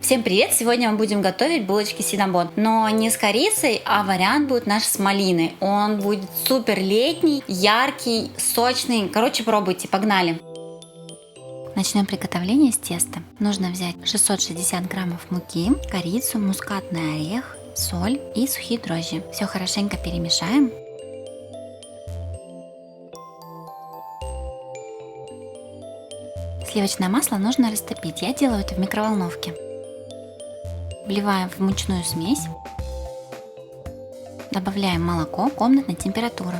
Всем привет! Сегодня мы будем готовить булочки синнабон, но не с корицей, а вариант будет наш с малиной. Он будет супер летний, яркий, сочный. Короче, пробуйте, погнали! Начнем приготовление с теста. Нужно взять 660 граммов муки, корицу, мускатный орех, соль и сухие дрожжи. Все хорошенько перемешаем. Сливочное масло нужно растопить. Я делаю это в микроволновке. Вливаем в мучную смесь. Добавляем молоко комнатной температуры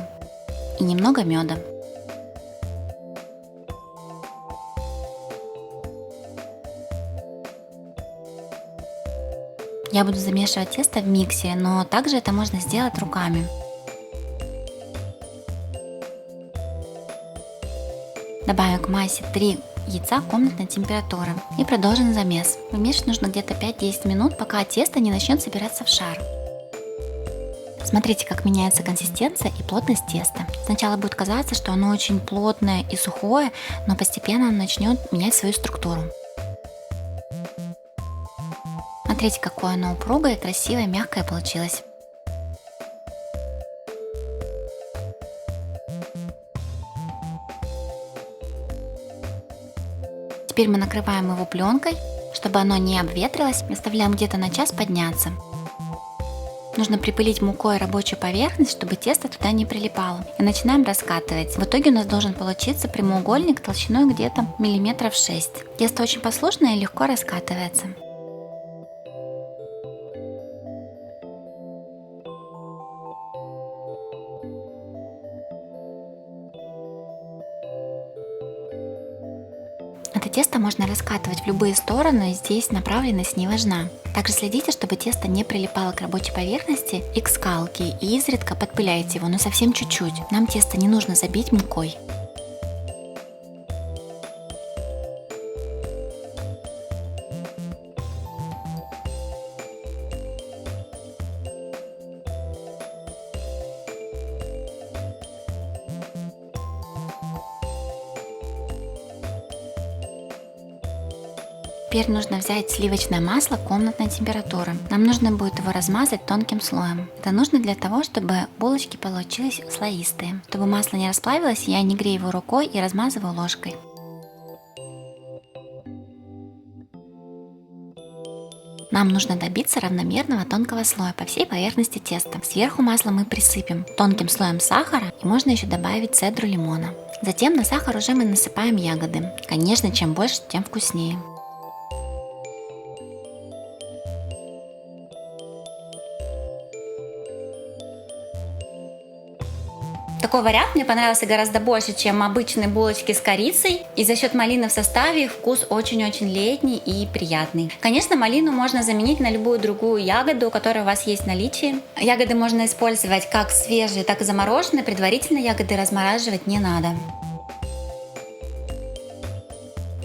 и немного меда. Я буду замешивать тесто в миксере, но также это можно сделать руками. Добавим к массе 3 яйца комнатной температуры и продолжим замес. Вымешивать нужно где-то 5-10 минут, пока тесто не начнет собираться в шар. Смотрите, как меняется консистенция и плотность теста. Сначала будет казаться, что оно очень плотное и сухое, но постепенно оно начнет менять свою структуру. Смотрите, какое оно упругое, красивое, мягкое получилось. Теперь мы накрываем его пленкой, чтобы оно не обветрилось, и оставляем где-то на час подняться. Нужно припылить мукой рабочую поверхность, чтобы тесто туда не прилипало. И начинаем раскатывать. В итоге у нас должен получиться прямоугольник толщиной где-то миллиметров 6. Тесто очень послушное и легко раскатывается. Это тесто можно раскатывать в любые стороны, здесь направленность не важна. Также следите, чтобы тесто не прилипало к рабочей поверхности и к скалке, и изредка подпыляйте его, но совсем чуть-чуть. Нам тесто не нужно забить мукой. Теперь нужно взять сливочное масло комнатной температуры. Нам нужно будет его размазать тонким слоем. Это нужно для того, чтобы булочки получились слоистые. Чтобы масло не расплавилось, я не грею его рукой и размазываю ложкой. Нам нужно добиться равномерного тонкого слоя по всей поверхности теста. Сверху масло мы присыпем тонким слоем сахара, и можно еще добавить цедру лимона. Затем на сахар уже мы насыпаем ягоды. Конечно, чем больше, тем вкуснее. Такой вариант мне понравился гораздо больше, чем обычные булочки с корицей. И за счет малины в составе вкус очень-очень летний и приятный. Конечно, малину можно заменить на любую другую ягоду, которая у вас есть в наличии. Ягоды можно использовать как свежие, так и замороженные. Предварительно ягоды размораживать не надо.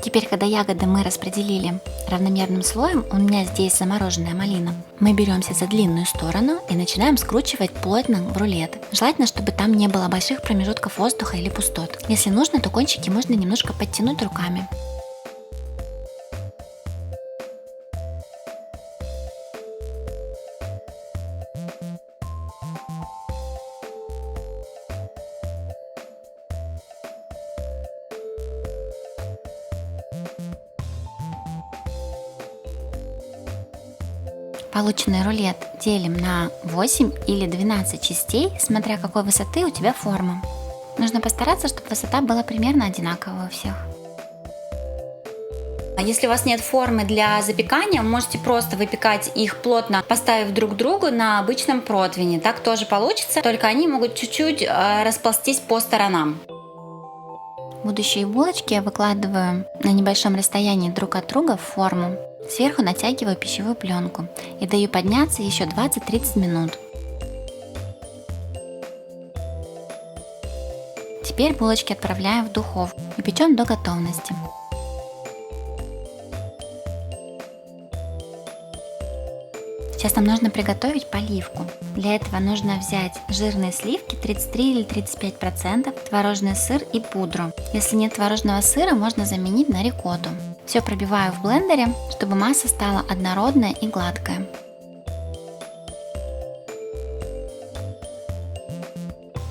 Теперь, когда ягоды мы распределили равномерным слоем, у меня здесь замороженная малина, мы беремся за длинную сторону и начинаем скручивать плотно в рулет. Желательно, чтобы там не было больших промежутков воздуха или пустот. Если нужно, то кончики можно немножко подтянуть руками. Полученный рулет делим на 8 или 12 частей, смотря какой высоты у тебя форма. Нужно постараться, чтобы высота была примерно одинаковая у всех. А если у вас нет формы для запекания, вы можете просто выпекать их плотно, поставив друг к другу на обычном противне. Так тоже получится, только они могут чуть-чуть расползтись по сторонам. Будущие булочки я выкладываю на небольшом расстоянии друг от друга в форму. Сверху натягиваю пищевую пленку и даю подняться еще 20-30 минут. Теперь булочки отправляем в духовку и печем до готовности. Сейчас нам нужно приготовить поливку. Для этого нужно взять жирные сливки 33 или 35%, творожный сыр и пудру. Если нет творожного сыра, можно заменить на рикотту. Все пробиваю в блендере, чтобы масса стала однородная и гладкая.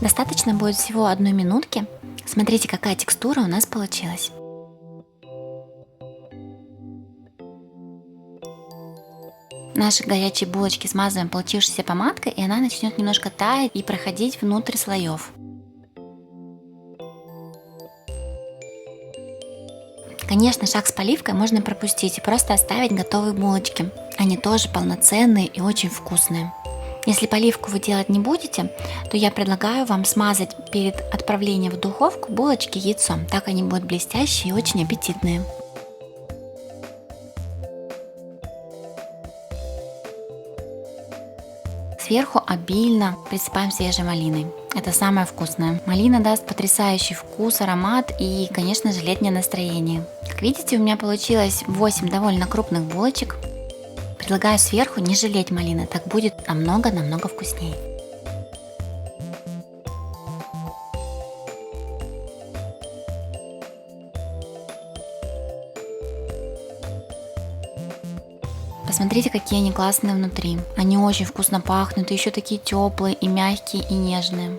Достаточно будет всего 1 минутки. Смотрите, какая текстура у нас получилась. Наши горячие булочки смазываем получившейся помадкой, и она начнет немножко таять и проходить внутрь слоев. Конечно, шаг с поливкой можно пропустить и просто оставить готовые булочки. Они тоже полноценные и очень вкусные. Если поливку вы делать не будете, то я предлагаю вам смазать перед отправлением в духовку булочки яйцом. Так они будут блестящие и очень аппетитные. Сверху обильно присыпаем свежей малиной. Это самое вкусное. Малина даст потрясающий вкус, аромат и, конечно же, летнее настроение. Как видите, у меня получилось 8 довольно крупных булочек. Предлагаю сверху не жалеть малины, так будет намного вкуснее. Посмотрите, какие они классные внутри. Они очень вкусно пахнут, и еще такие теплые, и мягкие, и нежные.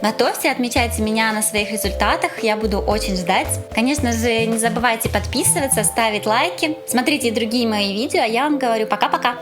Готовьте, отмечайте меня на своих результатах, я буду очень ждать. Конечно же, не забывайте подписываться, ставить лайки. Смотрите и другие мои видео, а я вам говорю пока-пока.